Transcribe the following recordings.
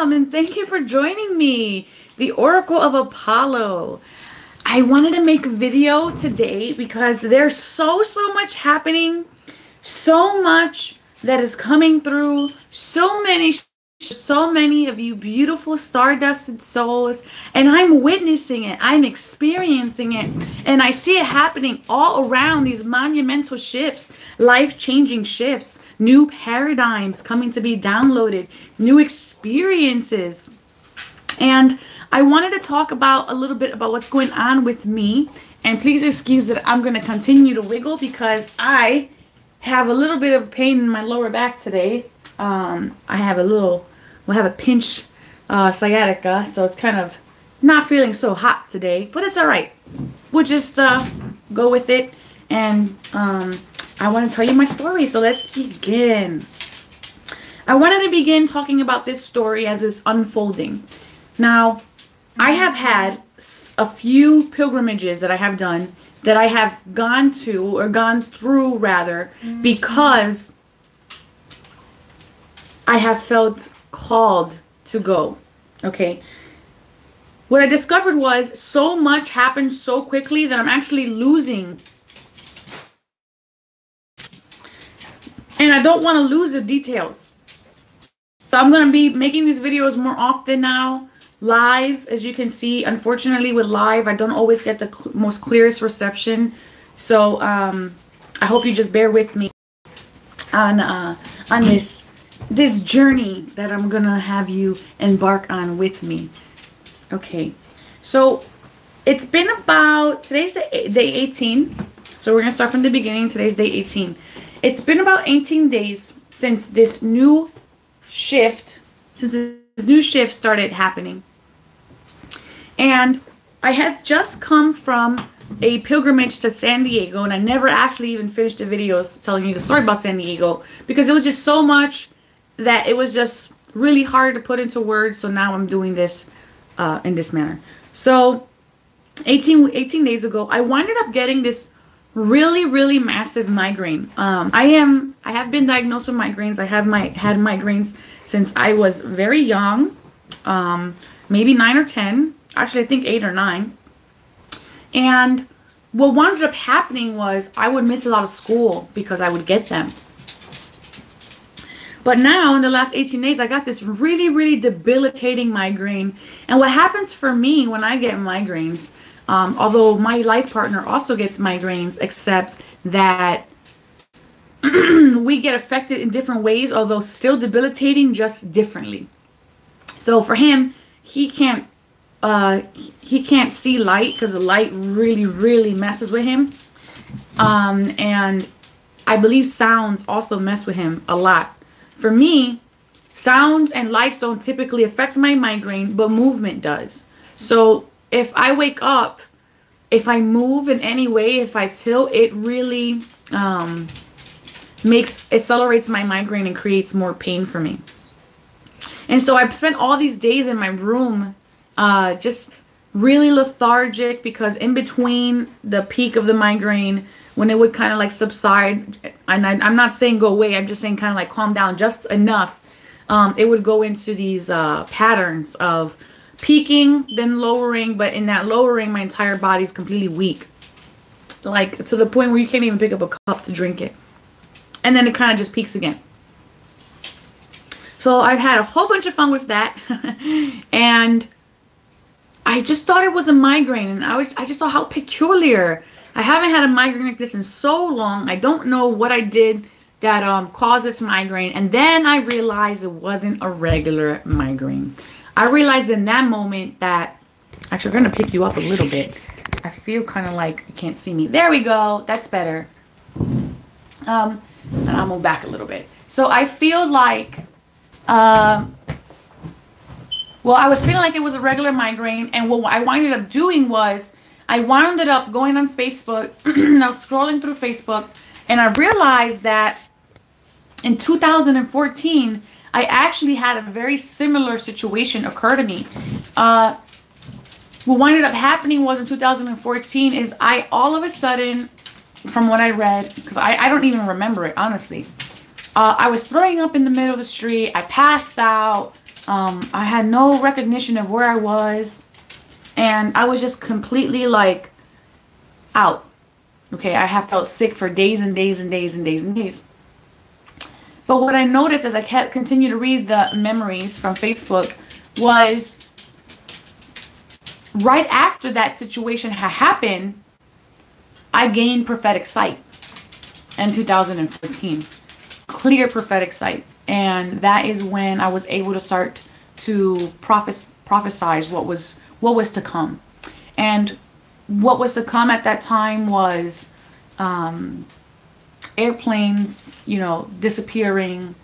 And thank you for joining me, the Oracle of Apollo. I wanted to make a video today because there's so much happening, so much that is coming through, so many of you beautiful stardusted souls, and I'm witnessing it, I'm experiencing it, and I see it happening all around. These monumental shifts, life-changing shifts, new paradigms coming to be downloaded, new experiences. And I wanted to talk about a little bit about what's going on with me. And please excuse that I'm going to continue to wiggle because I have a little bit of pain in my lower back today. We'll have a pinch sciatica, so it's kind of not feeling so hot today, but it's all right. We'll just go with it, and I want to tell you my story, so let's begin. I wanted to begin talking about this story as it's unfolding. Now, I have had a few pilgrimages that I have done, that I have gone through rather, because I have felt called to go. Okay. What I discovered was so much happened so quickly that I'm actually losing. And I don't want to lose the details. So I'm going to be making these videos more often now. Live, as you can see. Unfortunately, with live, I don't always get the most clearest reception. So I hope you just bear with me on this journey that I'm gonna have you embark on with me. Okay, so it's been about, today's day 18, so we're gonna start from the beginning. Today's day 18. It's been about 18 days since this new shift started happening, and I had just come from a pilgrimage to San Diego, and I never actually even finished the videos telling you the story about San Diego because it was just so much that it was just really hard to put into words. So now I'm doing this in this manner. So 18 days ago, I winded up getting this really massive migraine. I have been diagnosed with migraines. I have had migraines since I was very young, maybe 9 or 10. Actually, I think 8 or 9. And what wound up happening was I would miss a lot of school because I would get them. But now, in the last 18 days, I got this really debilitating migraine. And what happens for me when I get migraines, although my life partner also gets migraines, except that we get affected in different ways, although still debilitating, just differently. So for him, he can't see light because the light really messes with him. And I believe sounds also mess with him a lot. For me, sounds and lights don't typically affect my migraine, but movement does. So if I wake up, if I move in any way, if I tilt, it really accelerates my migraine and creates more pain for me. And so I've spent all these days in my room just really lethargic, because in between the peak of the migraine, when it would kind of like subside, and I'm not saying go away, I'm just saying kind of like calm down just enough, it would go into these patterns of peaking, then lowering, but in that lowering, my entire body's completely weak. Like to the point where you can't even pick up a cup to drink it. And then it kind of just peaks again. So I've had a whole bunch of fun with that. And I just thought it was a migraine, and I just thought how peculiar. I haven't had a migraine like this in so long. I don't know what I did that caused this migraine. And then I realized it wasn't a regular migraine. I realized in that moment that, actually, I'm going to pick you up a little bit. I feel kind of like you can't see me. There we go. That's better. And I'll move back a little bit. So I feel like, well, I was feeling like it was a regular migraine. And what I wound up doing was, I wound up going on Facebook. I was scrolling through Facebook, and I realized that in 2014, I actually had a very similar situation occur to me. What wound up happening was in 2014 is I all of a sudden, from what I read, because I don't even remember it, honestly. I was throwing up in the middle of the street. I passed out. I had no recognition of where I was. And I was just completely like out. Okay, I have felt sick for days and days and days and days and days. But what I noticed as I continued to read the memories from Facebook was right after that situation had happened, I gained prophetic sight in 2014. Clear prophetic sight. And that is when I was able to start to prophesize what was to come. And what was to come at that time was airplanes, disappearing.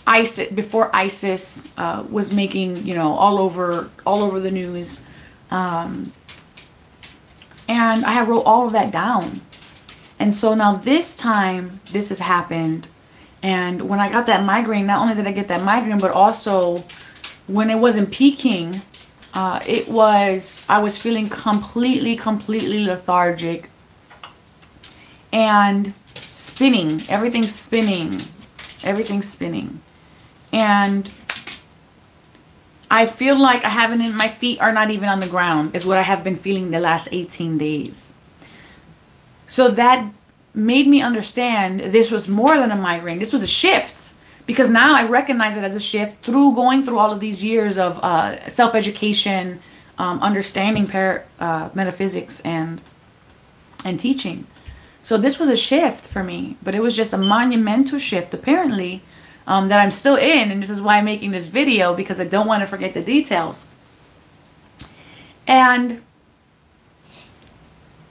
ISIS, before ISIS was making, all over the news. And I wrote all of that down. And so now this time, this has happened. And when I got that migraine, not only did I get that migraine, but also when it wasn't peaking, I was feeling completely lethargic and spinning. Everything's spinning. And I feel like my feet are not even on the ground, is what I have been feeling the last 18 days. So that made me understand this was more than a migraine. This was a shift. Because now I recognize it as a shift through going through all of these years of self-education, understanding metaphysics and teaching. So this was a shift for me, but it was just a monumental shift apparently that I'm still in, and this is why I'm making this video, because I don't want to forget the details. And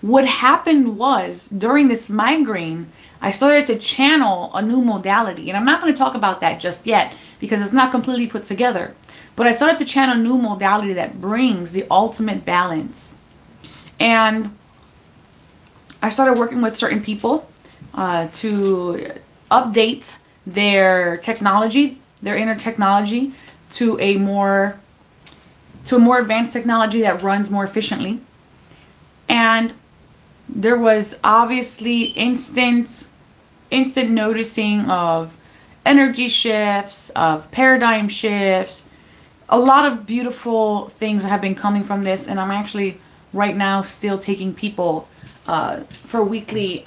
what happened was, during this migraine, I started to channel a new modality. And I'm not going to talk about that just yet because it's not completely put together. But I started to channel a new modality that brings the ultimate balance. And I started working with certain people to update their technology, their inner technology, to a more advanced technology that runs more efficiently. And there was obviously instant noticing of energy shifts, of paradigm shifts. A lot of beautiful things have been coming from this, and I'm actually right now still taking people for weekly,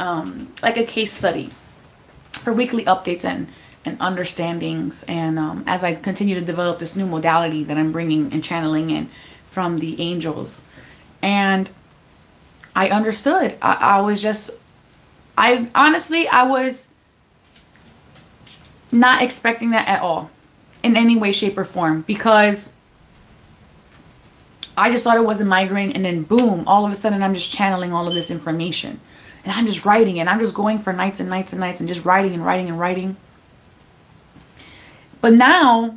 like a case study, for weekly updates and understandings. And as I continue to develop this new modality that I'm bringing and channeling in from the angels. And I understood. I was not expecting that at all in any way, shape, or form, because I just thought it was a migraine, and then boom, all of a sudden I'm just channeling all of this information, and I'm just writing, and I'm just going for nights and nights and nights and just writing and writing and writing. But now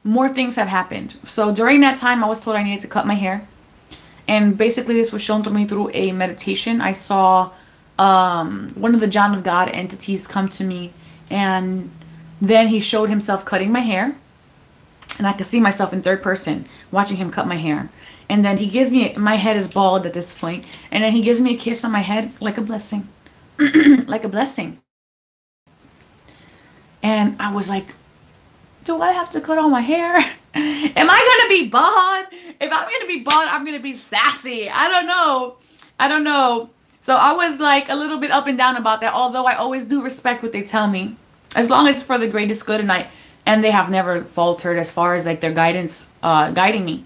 more things have happened. So during that time I was told I needed to cut my hair. And basically this was shown to me through a meditation. I saw one of the John of God entities come to me, and then he showed himself cutting my hair. And I could see myself in third person watching him cut my hair. And then he gives me, my head is bald at this point, and then he gives me a kiss on my head like a blessing. Like a blessing. And I was like, do I have to cut all my hair? Am I going to be bald? If I'm going to be bald, I'm going to be sassy. I don't know. So I was like a little bit up and down about that, although I always do respect what they tell me, as long as it's for the greatest good. And they have never faltered as far as like their guidance, guiding me.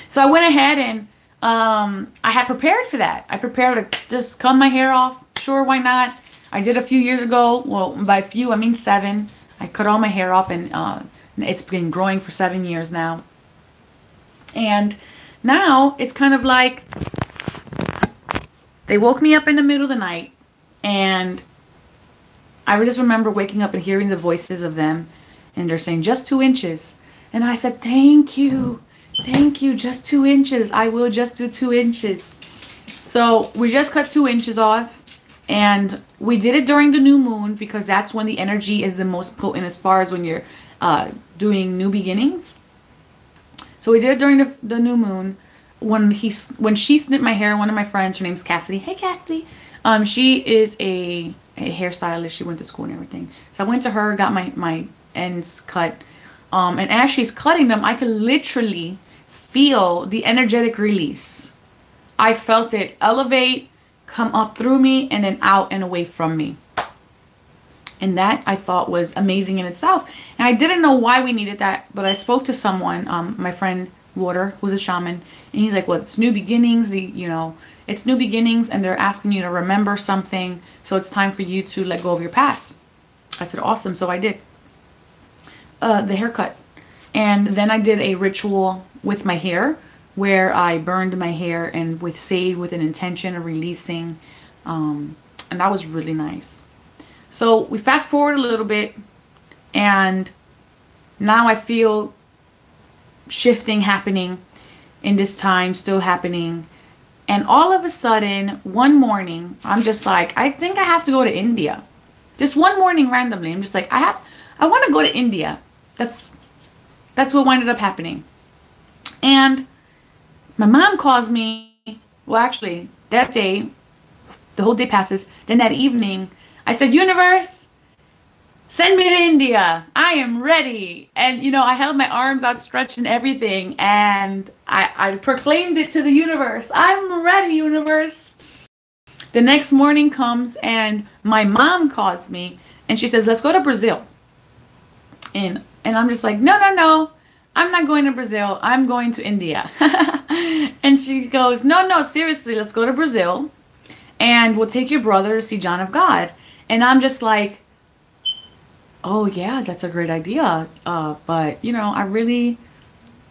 So I went ahead and I had prepared for that. I prepared to just cut my hair off. Sure, why not? I did a few years ago. Well, by few, I mean 7. I cut all my hair off, and it's been growing for 7 years now. And now it's kind of like they woke me up in the middle of the night, and I just remember waking up and hearing the voices of them, and they're saying just 2 inches. And I said, thank you, just 2 inches. I will just do 2 inches. So we just cut 2 inches off. And we did it during the new moon, because that's when the energy is the most potent as far as when you're doing new beginnings. So we did it during the new moon. When she snipped my hair, one of my friends, her name's Cassidy. Hey, Cassidy. She is a hairstylist. She went to school and everything. So I went to her, got my ends cut. And as she's cutting them, I could literally feel the energetic release. I felt it elevate, come up through me, and then out and away from me. And that I thought was amazing in itself. And I didn't know why we needed that, but I spoke to someone, my friend Water, who's a shaman, and he's like, well, it's new beginnings, it's new beginnings, and they're asking you to remember something, so it's time for you to let go of your past. I said, awesome. So I did the haircut. And then I did a ritual with my hair where I burned my hair and with sage with an intention of releasing. And that was really nice. So we fast forward a little bit, and now I feel shifting happening in this time, still happening. And all of a sudden, one morning, I'm just like, I think I have to go to India. Just one morning randomly, I'm just like, I want to go to India. That's what ended up happening. And my mom calls me, well, actually, that day, the whole day passes. Then that evening, I said, universe, send me to India. I am ready. And, I held my arms outstretched and everything. And I proclaimed it to the universe. I'm ready, universe. The next morning comes and my mom calls me and she says, let's go to Brazil. And I'm just like, no. I'm not going to Brazil. I'm going to India. And she goes, no, seriously, let's go to Brazil. And we'll take your brother to see John of God. And I'm just like, oh yeah, that's a great idea. But I really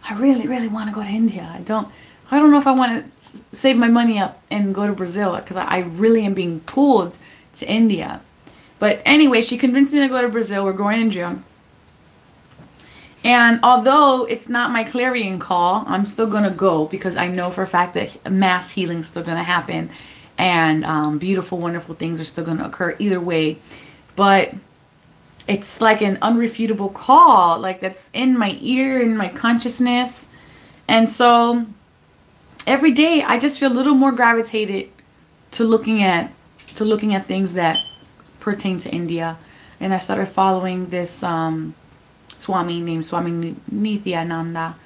want to go to India. I don't know if I want to save my money up and go to Brazil, because I really am being pulled to India. But anyway, she convinced me to go to Brazil. We're going in June. And although it's not my clarion call, I'm still going to go, because I know for a fact that mass healing is still going to happen. And beautiful, wonderful things are still going to occur either way. But it's like an unrefutable call, like that's in my ear, in my consciousness. And so every day I just feel a little more gravitated to looking at things that pertain to India. And I started following this Swami named Swami Nityananda,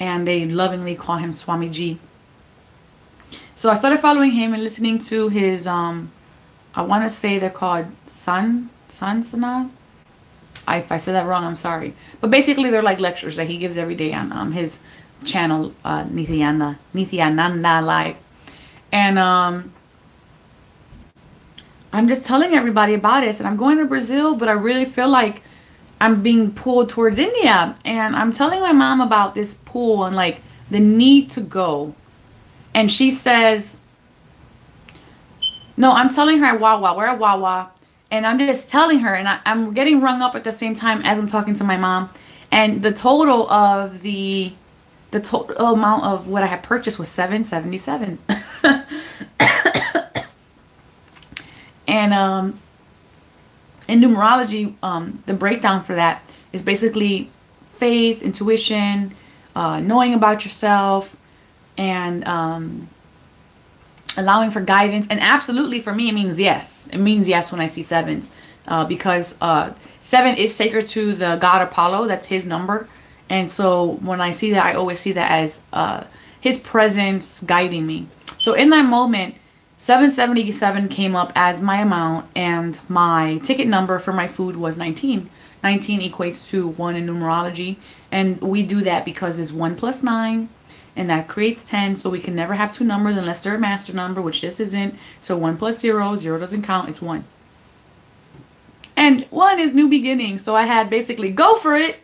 and they lovingly call him Swami G. So I started following him and listening to his I want to say they're called Sansana. If I said that wrong, I'm sorry. But basically they're like lectures that he gives every day on his channel, Nityananda Live. And I'm just telling everybody about it. And I'm going to Brazil, but I really feel like I'm being pulled towards India. And I'm telling my mom about this pull and like the need to go. And she says, no, I'm telling her at Wawa. We're at Wawa. And I'm just telling her, and I'm getting rung up at the same time as I'm talking to my mom. And the total of the total amount of what I had purchased was $777. And in numerology, the breakdown for that is basically faith, intuition, knowing about yourself, and allowing for guidance. And absolutely for me, it means yes. It means yes when I see sevens, because 7 is sacred to the god Apollo. That's his number. And so when I see that, I always see that as his presence guiding me. So in that moment, 777 came up as my amount, and my ticket number for my food was 19. 19 equates to 1 in numerology, and we do that because it's 1 plus 9, and that creates 10, so we can never have two numbers unless they're a master number, which this isn't. So 1 plus 0, 0 doesn't count, it's 1. And 1 is new beginnings, so I had basically go for it,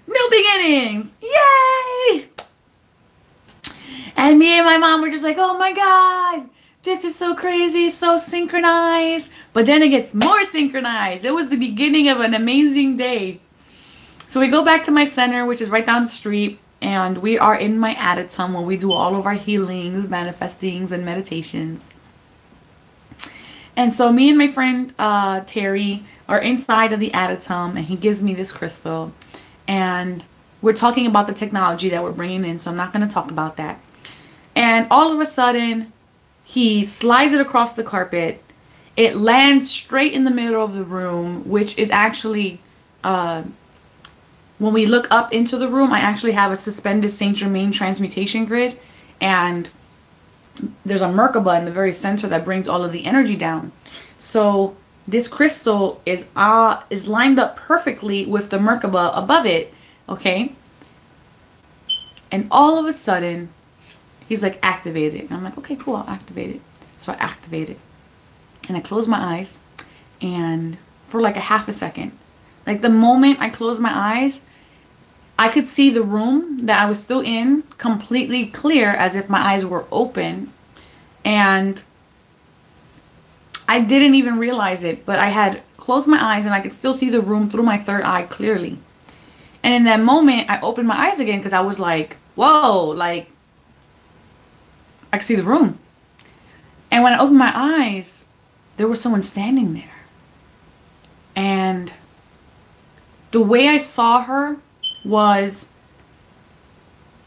new beginnings, yay! And me and my mom were just like, oh my god, this is so crazy, so synchronized. But then it gets more synchronized. It was the beginning of an amazing day. So we go back to my center, which is right down the street, and we are in my Addictum where we do all of our healings, manifestings, and meditations. And so me and my friend Terry are inside of the Addictum, and he gives me this crystal. And we're talking about the technology that we're bringing in, so I'm not going to talk about that. And all of a sudden, he slides it across the carpet. It lands straight in the middle of the room, which is actually when we look up into the room, I actually have a suspended Saint Germain transmutation grid, and there's a Merkaba in the very center that brings all of the energy down. So this crystal is lined up perfectly with the Merkaba above it, okay? And all of a sudden, he's like, activate it. And I'm like, okay, cool, I'll activate it. So I activate it. And I close my eyes, and for like a half a second, like the moment I closed my eyes, I could see the room that I was still in completely clear, as if my eyes were open. And I didn't even realize it, but I had closed my eyes and I could still see the room through my third eye clearly. And in that moment, I opened my eyes again because I was like, whoa, like, I could see the room. And when I opened my eyes, there was someone standing there. And the way I saw her was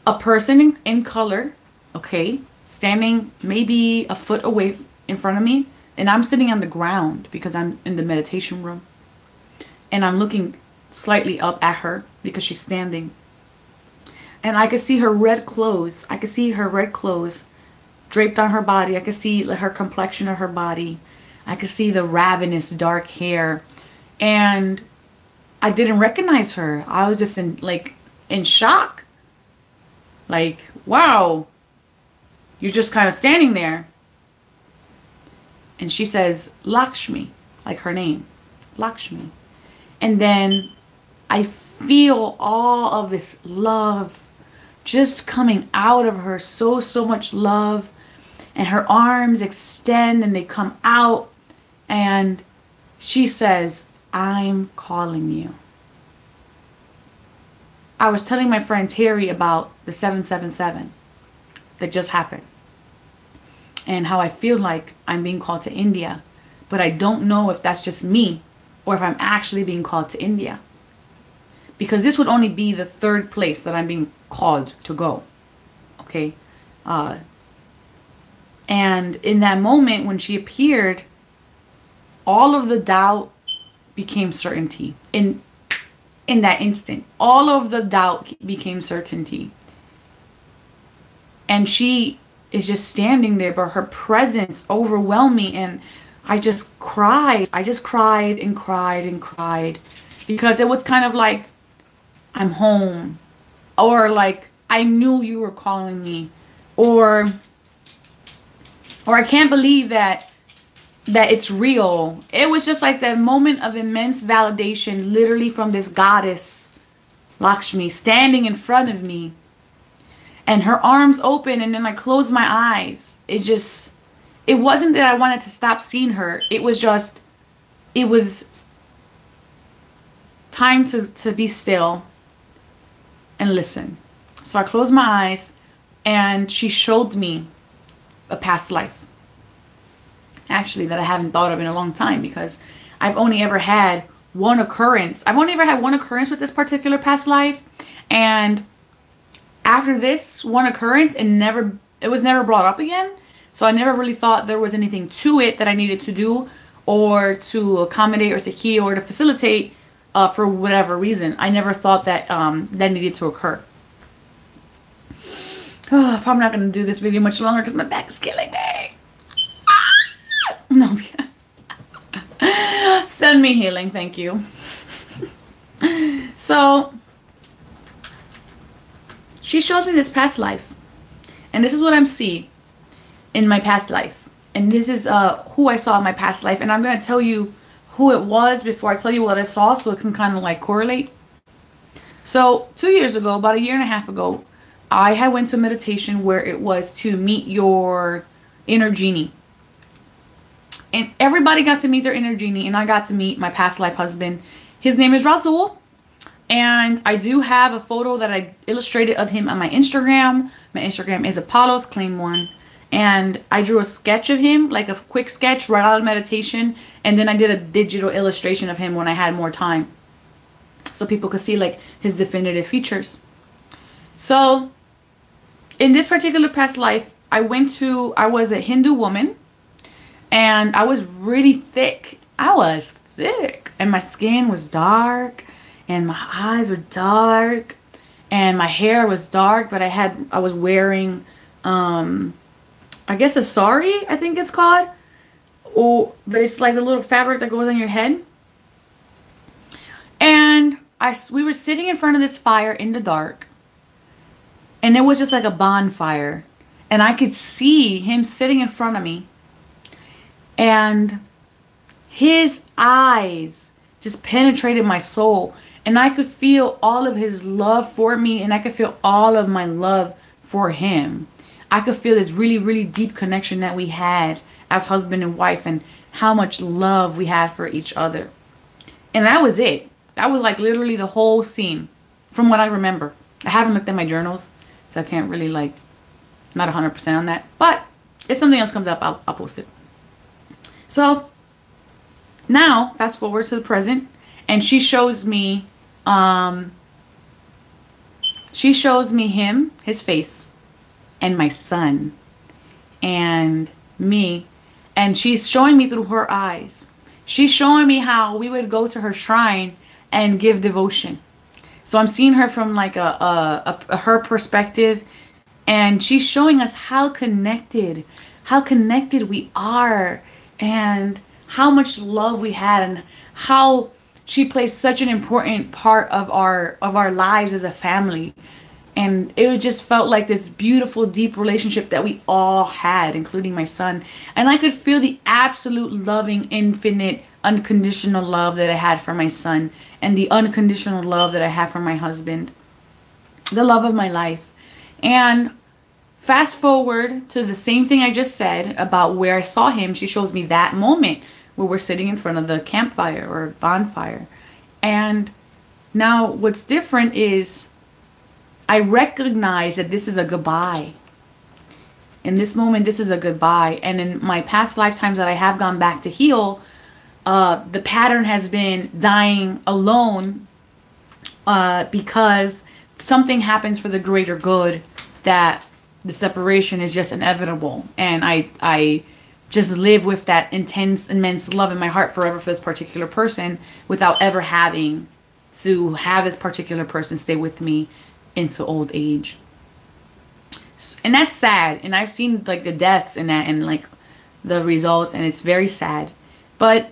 a person in color, okay, standing maybe a foot away in front of me. And I'm sitting on the ground because I'm in the meditation room. And I'm looking slightly up at her because she's standing. And I could see her red clothes. I could see her red clothes draped on her body. I could see her complexion of her body. I could see the ravenous dark hair. And I didn't recognize her. I was just in shock. Like, wow, you're just kind of standing there. And she says, Lakshmi, like her name, Lakshmi. And then I feel all of this love just coming out of her, so much love. And her arms extend and they come out. And she says, I'm calling you. I was telling my friend Terry about the 777 that just happened. And how I feel like I'm being called to India. But I don't know if that's just me or if I'm actually being called to India. Because this would only be the third place that I'm being called to go. Okay? And in that moment when she appeared, all of the doubt became certainty. In that instant, all of the doubt became certainty. And she is just standing there, but her presence overwhelmed me, and I just cried. I just cried and cried and cried, because it was kind of like, I'm home, or like, I knew you were calling me, or I can't believe that it's real. It was just like that moment of immense validation, literally from this goddess, Lakshmi, standing in front of me. And her arms open, and then I closed my eyes. It wasn't that I wanted to stop seeing her. It was time to be still and listen. So I closed my eyes, and she showed me a past life. Actually, that I haven't thought of in a long time, because I've only ever had one occurrence. I've only ever had one occurrence with this particular past life, and after this one occurrence, it was never brought up again. So I never really thought there was anything to it that I needed to do, or to accommodate, or to heal, or to facilitate, for whatever reason. I never thought that that needed to occur. Oh, probably not going to do this video much longer because my back is killing me. No. Send me healing, thank you. So she shows me this past life, and this is what I'm seeing in my past life, and this is who I saw in my past life, and I'm going to tell you who it was before I tell you what I saw, so it can kind of like correlate. So 2 years ago, about a year and a half ago, I had went to meditation where it was to meet your inner genie. And everybody got to meet their inner genie, and I got to meet my past life husband. His name is Rasul, and I do have a photo that I illustrated of him on my Instagram. My Instagram is Apollos Claim One, and I drew a sketch of him, like a quick sketch right out of meditation, and then I did a digital illustration of him when I had more time, so people could see like his definitive features. So in this particular past life, I was a Hindu woman. And I was really thick. I was thick. And my skin was dark. and my eyes were dark, and my hair was dark, but I was wearing, I guess a sari, I think it's called. Oh, but it's like a little fabric that goes on your head. And we were sitting in front of this fire in the dark, and it was just like a bonfire, and I could see him sitting in front of me, and his eyes just penetrated my soul, and I could feel all of his love for me, and I could feel all of my love for him. I could feel this really, really deep connection that we had as husband and wife, and how much love we had for each other. And that was it. That was like literally the whole scene from what I remember. I haven't looked at my journals, so I can't really like, not 100% on that. But if something else comes up, I'll post it. So now, fast forward to the present, and she shows me him, his face, and my son, and me, and she's showing me through her eyes. She's showing me how we would go to her shrine and give devotion. So I'm seeing her from like her perspective, and she's showing us how connected we are, and how much love we had, and how she plays such an important part of our lives as a family. And it just felt like this beautiful, deep relationship that we all had, including my son. And I could feel the absolute loving, infinite, unconditional love that I had for my son, and the unconditional love that I have for my husband, the love of my life. And fast forward to the same thing I just said about where I saw him. She shows me that moment where we're sitting in front of the campfire or bonfire. And now what's different is I recognize that this is a goodbye. In this moment, this is a goodbye. And in my past lifetimes that I have gone back to heal, the pattern has been dying alone, because something happens for the greater good, that the separation is just inevitable. And I just live with that intense, immense love in my heart forever for this particular person, without ever having to have this particular person stay with me into old age. And that's sad. And I've seen like the deaths in that, and like the results, and it's very sad. But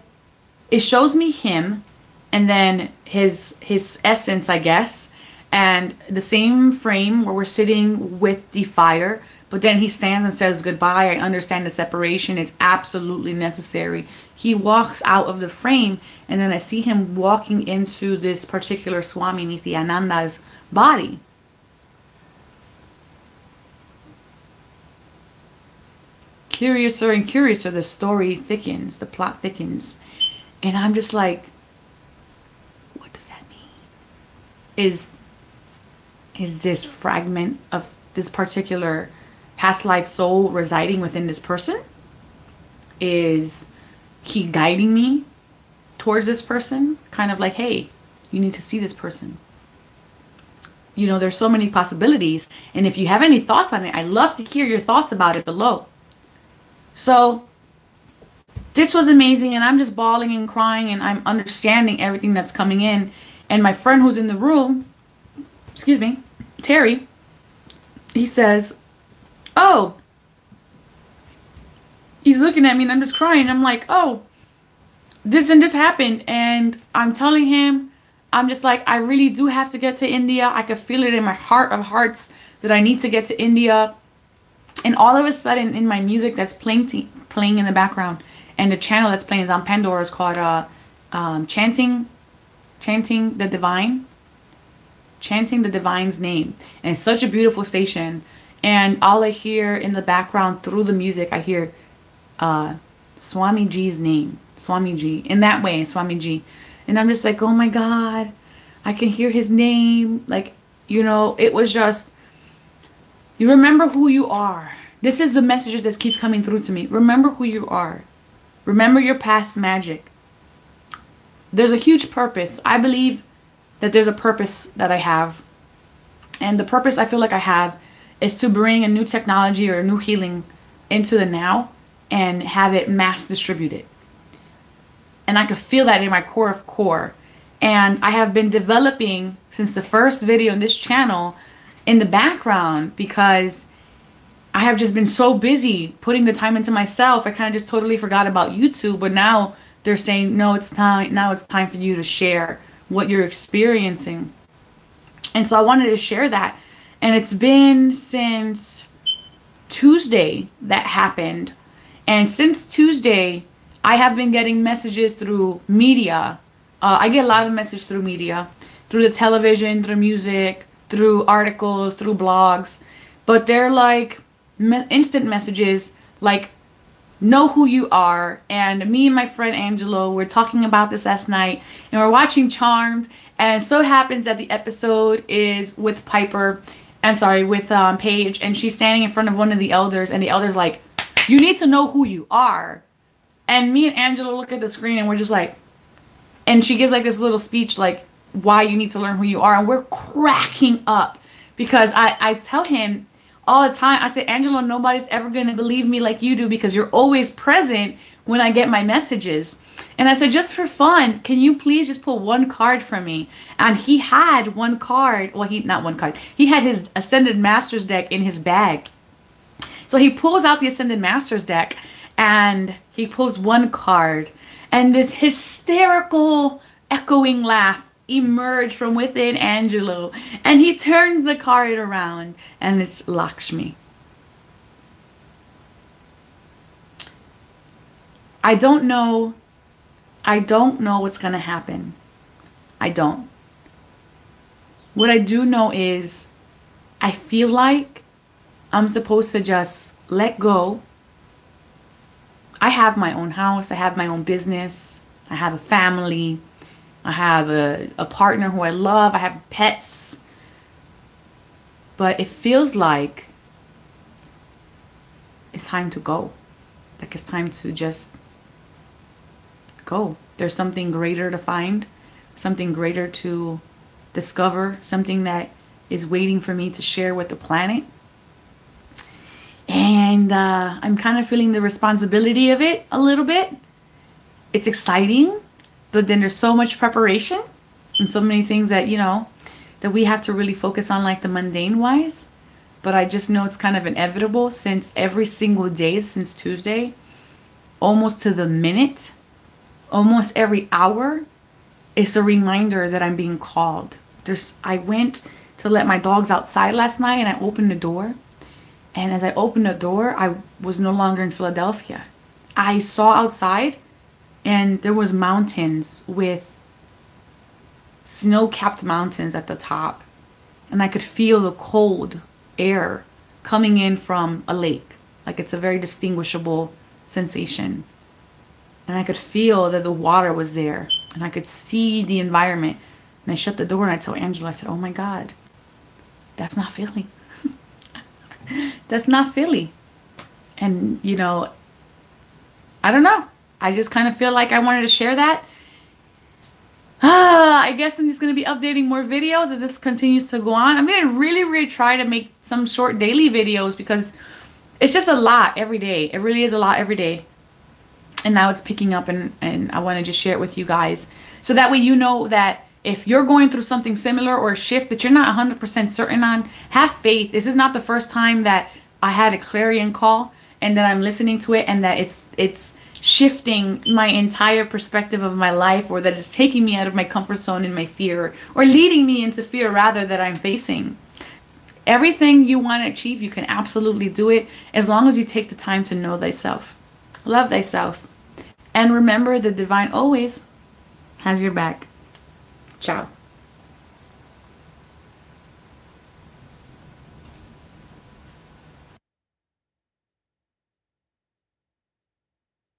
it shows me him, and then his essence, I guess, and the same frame where we're sitting with the fire. But then he stands and says goodbye. I understand the separation is absolutely necessary. He walks out of the frame, and then I see him walking into this particular Swami Nityananda's body. Curiouser and curiouser, the story thickens, the plot thickens. And I'm just like, what does that mean? Is this fragment of this particular past life soul residing within this person? Is he guiding me towards this person? Kind of like, hey, you need to see this person. You know, there's so many possibilities. And if you have any thoughts on it, I'd love to hear your thoughts about it below. So this was amazing, and I'm just bawling and crying, and I'm understanding everything that's coming in. And my friend who's in the room, excuse me, Terry, he says, oh, he's looking at me, and I'm just crying. I'm like, oh, this and this happened. And I'm telling him, I'm just like, I really do have to get to India. I could feel it in my heart of hearts that I need to get to India. And all of a sudden, in my music that's playing in the background, and the channel that's playing is on Pandora, is called Chanting the Divine. Chanting the Divine's name. And it's such a beautiful station. And all I hear in the background through the music, I hear Swami Ji's name. Swami Ji. In that way, Swami Ji. And I'm just like, oh my God, I can hear his name. Like, you know, it was just, you remember who you are. This is the messages that keeps coming through to me. Remember who you are. Remember your past magic. There's a huge purpose. I believe that there's a purpose that I have. And the purpose I feel like I have is to bring a new technology or a new healing into the now and have it mass distributed. And I could feel that in my core of core. And I have been developing since the first video on this channel in the background because I have just been so busy putting the time into myself. I kind of just totally forgot about YouTube. But now they're saying, no, it's time. Now it's time for you to share what you're experiencing. And so I wanted to share that. And it's been since Tuesday that happened. And since Tuesday, I have been getting messages through media. I get a lot of messages through media, through the television, through music, through articles, through blogs. But they're like instant messages like, know who you are. And me and my friend Angelo were talking about this last night, and we're watching Charmed. And it so happens that the episode is with with Paige, and she's standing in front of one of the elders, and the elder's like, you need to know who you are. And me and Angelo look at the screen, and we're just like, and she gives like this little speech like why you need to learn who you are, and we're cracking up because I tell him all the time, I say, Angelo, nobody's ever going to believe me like you do because you're always present when I get my messages. And I said, just for fun, can you please just pull one card for me? And he had one card. Well, not one card. He had his Ascended Masters deck in his bag. So he pulls out the Ascended Masters deck and he pulls one card. And this hysterical echoing laugh emerged from within Angelo. And he turns the card around and it's Lakshmi. I don't know what's going to happen. I don't. What I do know is I feel like I'm supposed to just let go. I have my own house. I have my own business. I have a family. I have a partner who I love. I have pets. But it feels like it's time to go. Like it's time to just go. There's something greater to find, something greater to discover, something that is waiting for me to share with the planet. And I'm kind of feeling the responsibility of it a little bit. It's exciting, but then there's so much preparation and so many things that, you know, that we have to really focus on, like the mundane wise. But I just know it's kind of inevitable since every single day since Tuesday, almost to the minute, almost every hour, it's a reminder that I'm being called. I went to let my dogs outside last night and I opened the door. And as I opened the door, I was no longer in Philadelphia. I saw outside and there was mountains with snow-capped mountains at the top. And I could feel the cold air coming in from a lake. Like it's a very distinguishable sensation. And I could feel that the water was there. And I could see the environment. And I shut the door and I told Angela, I said, oh my God, that's not Philly. That's not Philly. And, you know, I don't know. I just kind of feel like I wanted to share that. I guess I'm just going to be updating more videos as this continues to go on. I'm going to really try to make some short daily videos because it's just a lot every day. It really is a lot every day. And now it's picking up and I want to just share it with you guys. So that way you know that if you're going through something similar or a shift that you're not 100% certain on, have faith. This is not the first time that I had a clarion call and that I'm listening to it and that it's shifting my entire perspective of my life, or that it's taking me out of my comfort zone and my fear, or leading me into fear rather that I'm facing. Everything you want to achieve, you can absolutely do it as long as you take the time to know thyself. Love thyself. And remember, the divine always has your back. Ciao.